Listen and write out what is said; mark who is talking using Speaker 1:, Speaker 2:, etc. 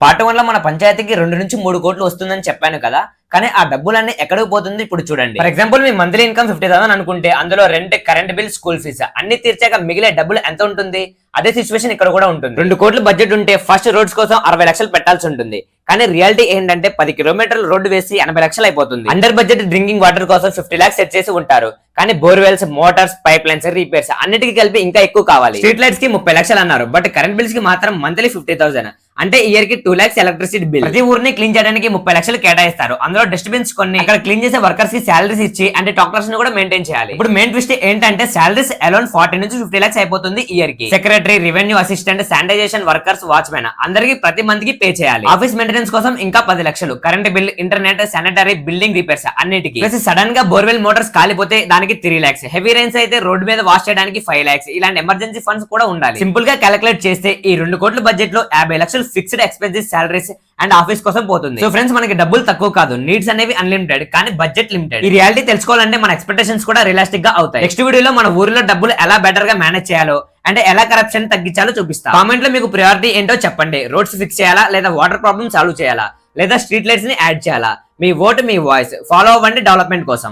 Speaker 1: Part 1 లో మన పంచాయతీకి 2 నుంచి 3 కోట్లు వస్తుందని చెప్పాను కదా. కానీ ఆ డబ్బులన్నీ ఎక్కడికి పోతుంది ఇప్పుడు చూడండి. ఫర్ ఎగ్జాంపుల్ మీ మంత్లీ ఇన్కమ్ 50,000 అనుకుంటే అందులో rent, current bill, school fees అన్ని తీర్చాక మిగిలే డబ్బులు ఎంత ఉంటుంది? అదే సిచ్యువేషన్ ఇక్కడ కూడా ఉంటుంది. 2 కోట్ల బడ్జెట్ ఉంటే ఫస్ట్ రోడ్స్ కోసం 60 లక్షలు పెట్టాల్సి ఉంటుంది. కానీ రియాలిటీ ఏంటంటే 10 కిలోమీటర్ల రోడ్డు వేసి 80 లక్షలు అయిపోతుంది. అండర్ బడ్జెట్ డ్రింకింగ్ వాటర్ కోసం 50 లాక్స్ సెట్ చేసి ఉంటారు. కానీ borewells, Motors, pipe lines, repairs అన్నిటికీ కలిపి ఇంకా ఎక్కువ కావాలి. స్ట్రీట్ లైట్స్ కి 30 లక్షలు అన్నారు. బట్ కరెంట్ బిల్స్ కి మాత్రం మంత్లీ 50,000. అంటే ఇయర్ కి 2 లాక్స్ ఎలక్ట్రిసిటీ బిల్. ప్రతి ఊరిని క్లీన్ చేయడానికి 30 లక్షలు కేటాయిస్తారు. అందులో డస్ట్బిన్స్ కొన్ని, అక్కడ క్లీన్ చేసే వర్కర్స్ కి సాలరీస్ ఇచ్చి అంటే టాక్టర్స్ ని కూడా మెయింటైన్ చేయాలి. ఇప్పుడు మెయిన్ ట్విస్ట్ ఏంటంటే సాలరీస్ అలోన్ 40 నుంచి 50 లాక్స్ అయిపోతుంది ఇయర్ కి. Secretary, revenue assistant, sanitization workers, watchmen అందరికి ప్రతి మంత్ కి పే చేయాలి. ఆఫీస్ మెయింటెనెన్స్ కోసం ఇంకా 10 లక్షలు. Current bill, internet, sanitary, building repairs అన్నిటికీ. ప్లస్ సడన్ గా బోర్వెల్ మోటార్స్ కాలిపోతే దానికి 3 లాక్స్. హెవీ రైన్స్ అయితే రోడ్ మీద వాష్ చేయడానికి 5 లాక్స్. ఇలాంటి ఎమర్జెన్సీ ఫండ్స్ కూడా ఉండాలి. సింపుల్ గా క్యాలిక్యులేట్ చేస్తే ఈ 2 కోట్ల బడ్జెట్ లో 50 లక్షలు fixed expenses, salaries and office కోసం పోతుంది. సో ఫ్రెండ్స్, మనకి డబ్బులు తక్కువ కాదు, నీడ్స్ అనేవి అన్లిమిటెడ్, కానీ బడ్జెట్ లిమిటెడ్. ఈ రియాలిటీ తెలుసుకోవాలంటే మన ఎక్స్పెక్టేషన్స్ కూడా రియలిస్టిక్ గా అవుతాయి. నెక్స్ట్ వీడియోలో మన ఊరిలో డబ్బులు ఎలా బెటర్ గా మేనేజ్ చేయాలో అంటే ఎలా కరప్షన్ తగ్గించాలో చూపిస్తా. కామెంట్ లో మీకు ప్రయారిటీ ఏంటో చెప్పండి. రోడ్స్ ఫిక్స్ చేయాలా, లేదా వాటర్ ప్రాబ్లమ్ సాల్వ్ చేయాలా, లేదా స్ట్రీట్ లైట్స్ ని యాడ్ చేయాలా? మీ ఓటు, మీ వాయిస్. ఫాలో అవ్వండి డెవలప్మెంట్ కోసం.